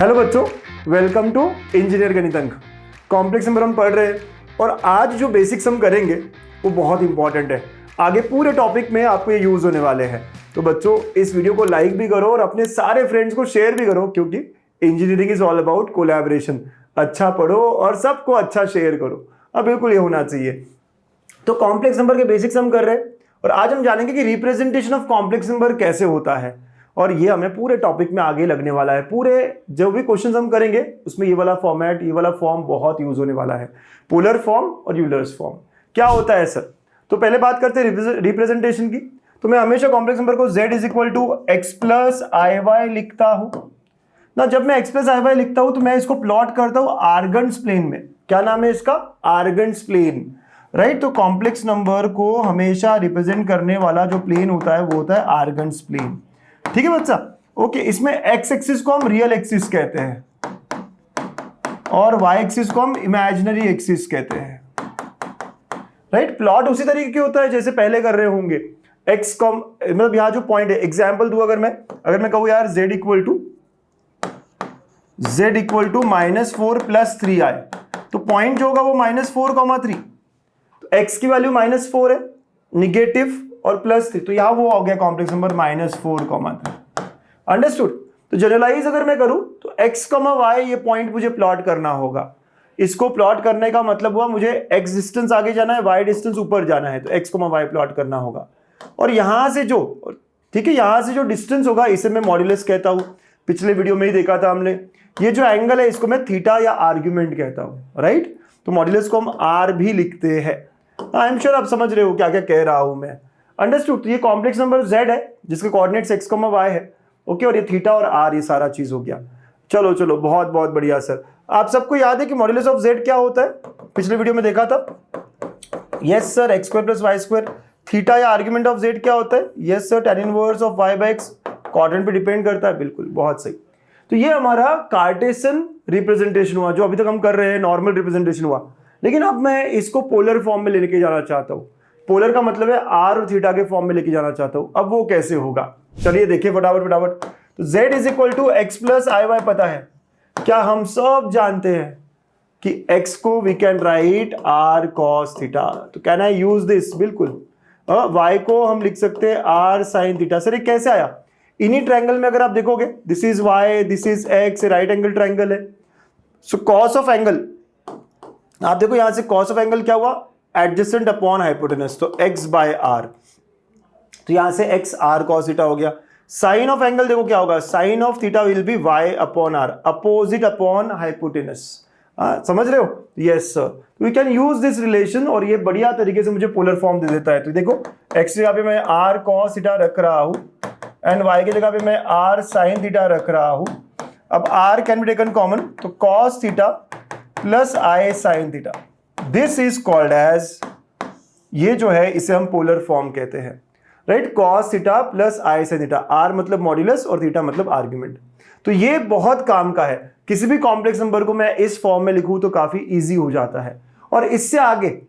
Hello बच्चों, welcome to engineer गणित अंक। कॉम्प्लेक्स नंबर हम पढ़ रहे हैं और आज जो बेसिक्स हम करेंगे वो बहुत इंपॉर्टेंट है। आगे पूरे टॉपिक में आपको ये यूज होने वाले हैं। तो बच्चों इस वीडियो को लाइक भी करो और अपने सारे फ्रेंड्स को शेयर भी करो, क्योंकि engineering is all about collaboration. अच्छा पढ़ो और सबको अच्छा शेयर करो। अब बिल्कुल ये होना चाहिए। तो कॉम्प्लेक्स नंबर के बेसिक्स हम कर रहे हैं और आज हम जानेंगे कि रिप्रेजेंटेशन ऑफ कॉम्प्लेक्स नंबर कैसे होता है, और ये हमें पूरे टॉपिक में आगे लगने वाला है। पूरे जो भी क्वेश्चंस हम करेंगे उसमें ये वाला फॉर्मेट, ये वाला फॉर्म बहुत यूज होने वाला है, पोलर फॉर्म और यूलर्स फॉर्म। क्या होता है सर? तो पहले बात करते हैं रिप्रेजेंटेशन की। तो मैं हमेशा कॉम्प्लेक्स नंबर को z is equal to x plus i y लिखता हूं ना। जब मैं एक्स प्लस आई वाई लिखता हूं तो मैं इसको प्लॉट करता हूं आर्गन्स प्लेन में। क्या नाम है इसका? Argand's plane, right. तो कॉम्प्लेक्स नंबर को हमेशा रिप्रेजेंट करने वाला जो प्लेन होता है वो होता है आर्गन्स प्लेन। ठीक है बच्चा? ओके, इसमें एक्स एक्सिस को हम रियल एक्सिस कहते हैं और वाई एक्सिस को हम इमेजिनरी एक्सिस कहते हैं, राइट। प्लॉट उसी तरीके के होता है जैसे पहले कर रहे होंगे। एक्स कॉम मतलब यहां जो पॉइंट है, एग्जाम्पल दूं अगर मैं कहूं यार z equal to -4 plus 3i, तो पॉइंट जो होगा वो -4, 3। तो x की वैल्यू -4 है, निगेटिव और +3, तो यहां वो हो गया कॉम्प्लेक्स नंबर -4, 3। अंडरस्टूड? तो जनरलाइज अगर मैं करूं तो x, y ये पॉइंट मुझे प्लॉट करना होगा। इसको प्लॉट करने का मतलब हुआ मुझे x डिस्टेंस आगे जाना है, y डिस्टेंस ऊपर जाना है, तो x, y प्लॉट करना होगा। और यहां से जो, ठीक है, यहां से जो डिस्टेंस होगा इसे मैं मॉड्यूलस कहता हूं। पिछले वीडियो में ही देखा था हमने। ये जो एंगल है इसको मैं थीटा या आर्ग्यूमेंट कहता हूं, राइट। तो मॉड्यूलस को हम r भी लिखते हैं। आई एम श्योर आप समझ रहे हो क्या क्या कह रहा हूं मैं। अंडरस्टूड? तो ये कॉम्प्लेक्स नंबर z है जिसके कोऑर्डिनेट्स x, y है। ओके, और ये थीटा और r, ये सारा चीज हो गया। चलो बहुत बहुत बढ़िया सर। आप सबको याद है कि मॉड्यूलस ऑफ z क्या होता है? पिछले वीडियो में देखा था। Yes sir, x² + y²। Theta या आर्ग्यूमेंट ऑफ z क्या होता है? Yes sir, tan inverse of y by x। Quadrant पे डिपेंड करता है, बिल्कुल, बहुत सही। तो ये हमारा कार्टेशियन रिप्रेजेंटेशन हुआ, जो अभी तक हम कर रहे हैं नॉर्मल रिप्रेजेंटेशन हुआ। लेकिन अब मैं इसको पोलर फॉर्म में लेके जाना चाहता हूँ। पोलर का मतलब है r और थीटा के फॉर्म में लेके जाना चाहता हूं। अब वो कैसे होगा? चलिए देखिए फटाफट। तो z is equal to x plus i y पता है। क्या हम सब जानते हैं कि x को we can write r cos theta. तो कैन आई यूज दिस? बिल्कुल। y को हम लिख सकते हैं r sin थीटा। सर ये कैसे आया? इन्हीं ट्रायंगल में अगर आप देखोगे, this is y, this is x, right angle triangle है। सो कॉस ऑफ एंगल, आप देखो यहां से कॉस ऑफ एंगल क्या हुआ? एडजेसेंट अपॉन हाइपोटेनस, तो x बाय r। तो यहां से x r cos थीटा हो गया। साइन ऑफ एंगल देखो क्या होगा? Sine of theta will be y upon r, opposite upon hypotenuse. समझ रहे हो? Yes sir. We can use this relation और ये बढ़िया तरीके से मुझे पोलर फॉर्म दे देता है। तो देखो x की जगह पे मैं r cos थीटा रख रहा हूं एंड y की जगह पे मैं r sin थीटा रख रहा हूं। अब r can be taken common, तो cos theta plus i sin theta, this is called as, ये जो है इसे हम पोलर फॉर्म कहते हैं, right. cos theta plus i sin theta, r मतलब मॉड्यूलस और थीटा मतलब आर्ग्यूमेंट। तो ये बहुत काम का है। किसी भी कॉम्प्लेक्स नंबर को मैं इस फॉर्म में लिखूं तो काफी इजी हो जाता है। और इससे आगे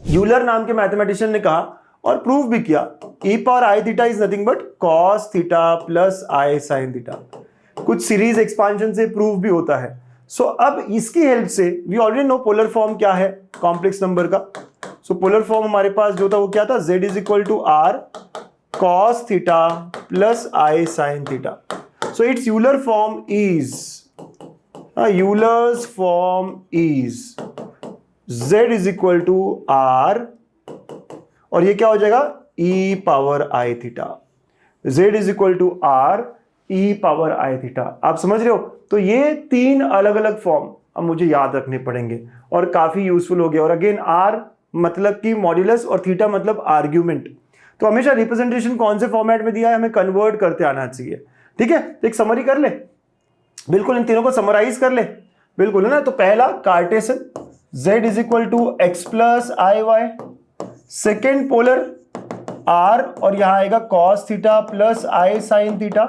यूलर नाम के मैथमेटिशियन ने कहा और प्रूव भी किया, e power i theta is nothing but cos theta plus i sin theta. कुछ सीरीज एक्सपांशन से प्रूव भी होता है। सो अब इसकी हेल्प से we already know polar form क्या है कॉम्प्लेक्स नंबर का। सो पोलर फॉर्म हमारे पास जो था वो क्या था? z is equal to r cos theta plus i sin theta. So its Euler form is, Euler's form is z is equal to r, और ये क्या हो जाएगा? e power i theta. z is equal to r e power i theta. आप समझ रहे हो? तो ये तीन अलग अलग फॉर्म अब मुझे याद रखने पड़ेंगे और काफी यूजफुल हो गया। और अगेन r मतलब कि मॉड्यूलस और थीटा मतलब आर्ग्यूमेंट। तो हमेशा रिप्रेजेंटेशन कौन से फॉर्मेट में दिया है हमें कन्वर्ट करते आना चाहिए। ठीक है, तो एक समरी कर ले, बिल्कुल इन तीनों को समराइज कर ले, बिल्कुल है ना। तो पहला Cartesian, z is equal to x plus i y. Second polar r, और यहां आएगा cos theta plus i sin theta.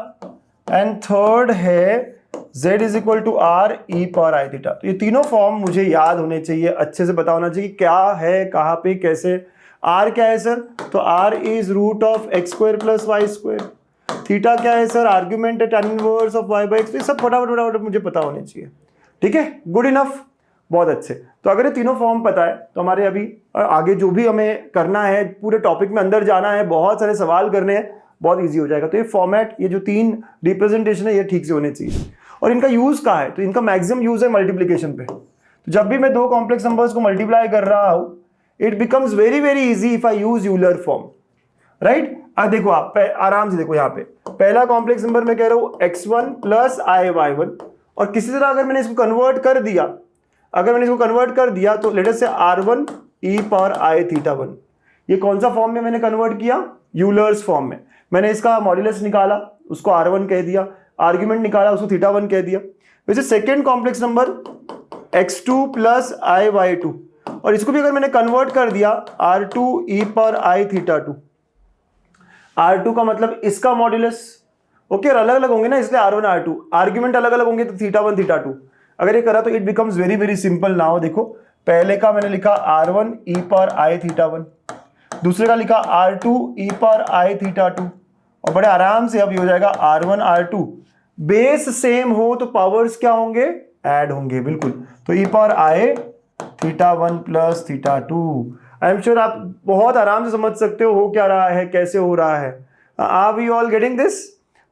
And third है z is equal to r e power i theta. तो ये तीनों फॉर्म मुझे याद होने चाहिए, अच्छे से पता होना चाहिए क्या है, कहां पे, कैसे। r क्या है सर? तो r is root of x² + y²। Theta क्या है सर, आर्ग्यूमेंट है tan inverse of y by x. ये सब फटाफट मुझे पता होने चाहिए, ठीक है, गुड इनफ, बहुत अच्छे। तो अगर ये तीनों फॉर्म पता है तो हमारे अभी आगे जो भी हमें करना है, पूरे टॉपिक में अंदर जाना है, बहुत सारे सवाल करने हैं, बहुत इजी हो जाएगा। तो ये फॉर्मेट, ये जो 3 रिप्रेजेंटेशन है, ये ठीक से होने चाहिए। और इनका यूज कहाँ है, तो इनका मैक्सिमम यूज है मल्टीप्लीकेशन पे। तो जब भी मैं 2 कॉम्प्लेक्स नंबर्स को मल्टीप्लाई कर रहा हूं, it becomes very very easy if I use Euler form, right. अब देखो आप आराम से देखो, यहाँ पे पहला कॉम्प्लेक्स नंबर मैं कह रहा हूं x1 प्लस i/1, और किसी तरह अगर मैंने इसको कन्वर्ट कर दिया, तो लेट अस से r1 e power i theta 1। ये कौन सा फॉर्म में मैंने कन्वर्ट किया, यूलर्स फॉर्म में। मैंने इसका मॉड्यूलस निकाला, उसको r1 कह दिया, आर्ग्यूमेंट निकाला, उसको थीटा 1 कह दिया। वैसे second complex number x2 plus i/2, और इसको भी अगर मैंने कन्वर्ट कर दिया r2 e power i theta 2। r2 का मतलब इसका मॉड्यूलस, ओके, और अलग अलग होंगे ना, इसलिए r1 r2, आर्ग्यूमेंट अलग अलग होंगे तो थीटा 1 थीटा 2। अगर ये करा तो it becomes very very simple. Now देखो, पहले का मैंने लिखा r1 e power i theta 1, दूसरे का लिखा r2 e power i theta 2, और बड़े आराम से अब ये हो जाएगा r1 r2। बेस सेम हो तो पावर्स क्या होंगे, ऐड होंगे, बिल्कुल। तो e power i theta 1 plus theta 2। I am sure आप बहुत आराम से समझ सकते हो क्या रहा है, कैसे हो रहा है। Are we all getting this?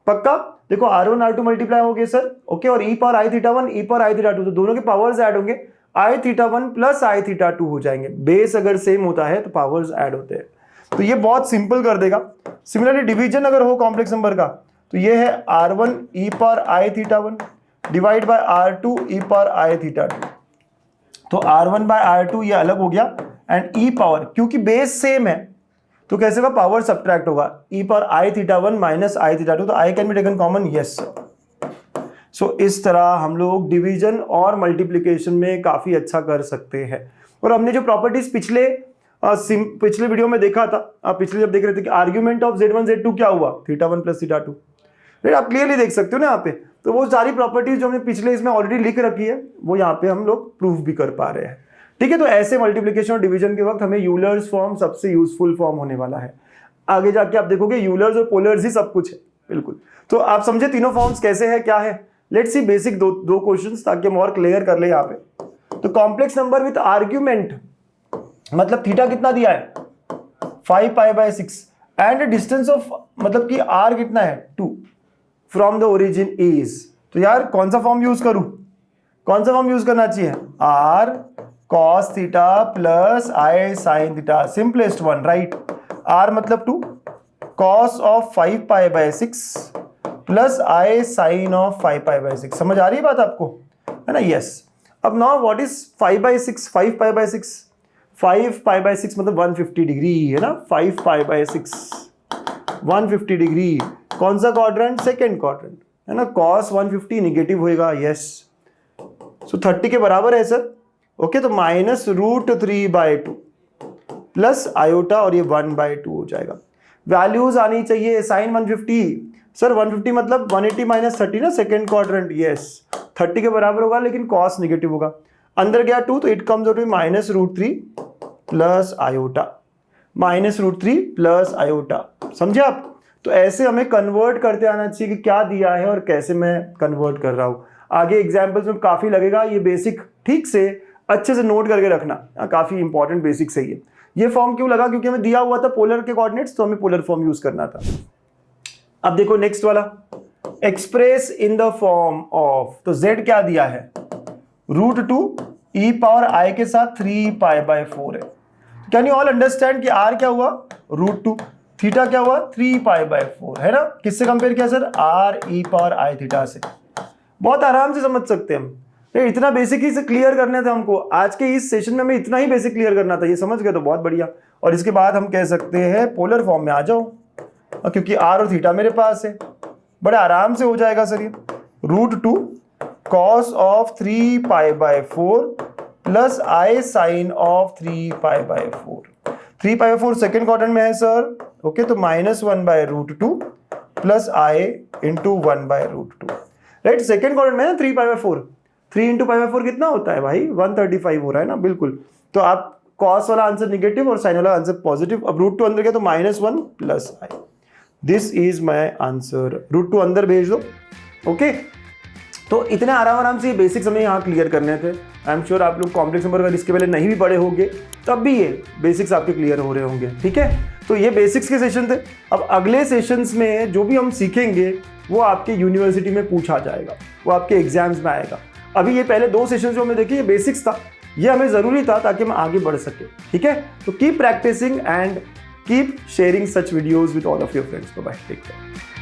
पक्का? देखो r1 r2 मल्टीप्लाई हो गए सर, ओके, और e power i theta 1 e power i theta 2, तो दोनों के पावर्स ऐड होंगे, i theta 1 plus i theta 2 हो जाएंगे। बेस अगर सेम होता है तो पावर्स ऐड होते हैं, तो ये बहुत सिंपल कर देगा। सिमिलरली डिवीजन अगर हो कॉम्प्लेक्स नंबर का, तो ये है r1 e power i theta 1 divide by r2 e power i theta 2। तो r1 बाय r2 ये अलग हो गया, एंड e पावर, क्योंकि बेस सेम है तो कैसे होगा, पावर सब्ट्रैक्ट होगा, e power i theta 1 minus i theta 2, तो i can be taken common, yes. So इस तरह हम लोग डिवीजन और मल्टीप्लिकेशन में काफी अच्छा कर सकते हैं। और हमने जो प्रॉपर्टीज पिछले वीडियो में देखा था, आप पिछले जब देख रहे थे कि आर्ग्यूमेंट ऑफ z1 z2 क्या हुआ, थीटा 1 प्लस थीटा 2, राइट, आप क्लियरली देख सकते हो ना यहाँ पे। तो वो सारी प्रॉपर्टीज जो हमने पिछले इसमें ऑलरेडी लिख रखी है, वो यहाँ पे हम लोग प्रूफ भी कर पा रहे हैं, ठीक है। तो ऐसे मल्टीप्लिकेशन और डिवीजन के वक्त हमें यूलर्स फॉर्म सबसे यूजफुल फॉर्म होने वाला है। आगे जाके आप देखोगे यूलर्स और पोलर्स ही सब कुछ है, बिल्कुल। तो आप समझे तीनों फॉर्म्स कैसे है, क्या है। लेट्स सी बेसिक दो क्वेश्चंस, ताकि हम और क्लियर कर ले यहाँ पे। तो कॉम्प्लेक्स नंबर विथ आर्ग्यूमेंट, मतलब थीटा कितना दिया है, 5 pi by 6, and distance of, मतलब कि r कितना है, 2 फ्रॉम द ओरिजिन इज। तो यार कौन सा फॉर्म यूज करूं, कौन सा फॉर्म यूज करना चाहिए, r cos theta plus i sin theta, simplest one, right. r मतलब 2, cos of 5 pi by 6 plus i sin of 5 pi by 6। समझ आ रही है बात आपको, है ना, यस। अब now what is 5 by 6, 5 pi by 6, 5 pi by 6 मतलब 150 डिग्री, है ना, 5 पाई बाय 6 150 डिग्री। कौन सा क्वाड्रेंट, सेकेंड क्वाड्रेंट, है ना। cos 150 निगेटिव होएगा, यस। सो 30 के बराबर है सर, ओके। तो माइनस √3/2 प्लस आयोटा, और ये 1/2 हो जाएगा। वैल्यूज आनी चाहिए, साइन 150 सर, 150 मतलब 180 माइनस 30 ना, सेकेंड क्वाड्रेंट, यस। 30 के बराबर होगा लेकिन cos निगेटिव होगा, अंदर गया 2 तो it comes out minus √3 plus iota, minus √3 plus iota, समझे आप। तो ऐसे हमें कन्वर्ट करते आना चाहिए कि क्या दिया है और कैसे मैं कन्वर्ट कर रहा हूं। आगे एग्जाम्पल्स में काफी लगेगा, ये बेसिक ठीक से अच्छे से नोट करके रखना, काफी इंपॉर्टेंट बेसिक सही है। ये फॉर्म क्यों लगा, क्योंकि हमें दिया हुआ था पोलर के कोऑर्डिनेट्स, तो हमें पोलर फॉर्म यूज करना था। अब देखो नेक्स्ट वाला, express in the form of, तो z क्या दिया है, √2 e पावर i के साथ 3 पाई बाय 4 है। कैन यू ऑल अंडरस्टैंड कि r क्या हुआ, √2, थीटा क्या हुआ, 3 पाई बाय 4, है ना। किससे कंपेयर किया sir, r e power i theta से। बहुत आराम से समझ सकते हैं हम, इतना बेसिक ही से क्लियर करने थे हमको। आज के इस सेशन में हमें इतना ही बेसिक क्लियर करना था, ये समझ गए तो बहुत बढ़िया। और इसके बाद हम कह सकते हैं पोलर फॉर्म में आ जाओ, क्योंकि r और थीटा मेरे पास है, बड़े आराम से हो जाएगा सर। ये √2 cos of 3 pi by 4 plus i sine of 3 pi by 4। 3 pi by 4 second quadrant में है सर, ओके। तो -1/√2 plus i into 1/√2, right. Second quadrant में है 3 pi by 4, 3 into pi by 4 कितना होता है भाई, 135 हो रहा है ना, बिल्कुल। तो आप cos वाला आंसर निगेटिव और साइन वाला आंसर पॉजिटिव। अब √2 अंदर गया तो -1 plus i। This is my answer. Root two अंदर भेज दो। ओके, तो इतने आराम से ये बेसिक्स हमें यहाँ क्लियर करने थे। आई एम श्योर आप लोग कॉम्प्लेक्स नंबर अगर इसके पहले नहीं भी पढ़े होंगे तब भी ये बेसिक्स आपके क्लियर हो रहे होंगे। ठीक है, तो ये बेसिक्स के सेशन थे। अब अगले सेशंस में जो भी हम सीखेंगे वो आपके यूनिवर्सिटी में पूछा जाएगा, वो आपके एग्जाम्स में आएगा। अभी ये पहले 2 सेशंस जो हमने देखे ये बेसिक्स था, ये हमें ज़रूरी था ताकि हम आगे बढ़ सके। ठीक है, तो keep practicing and keep sharing such videos with all of your friends. Bye, take care.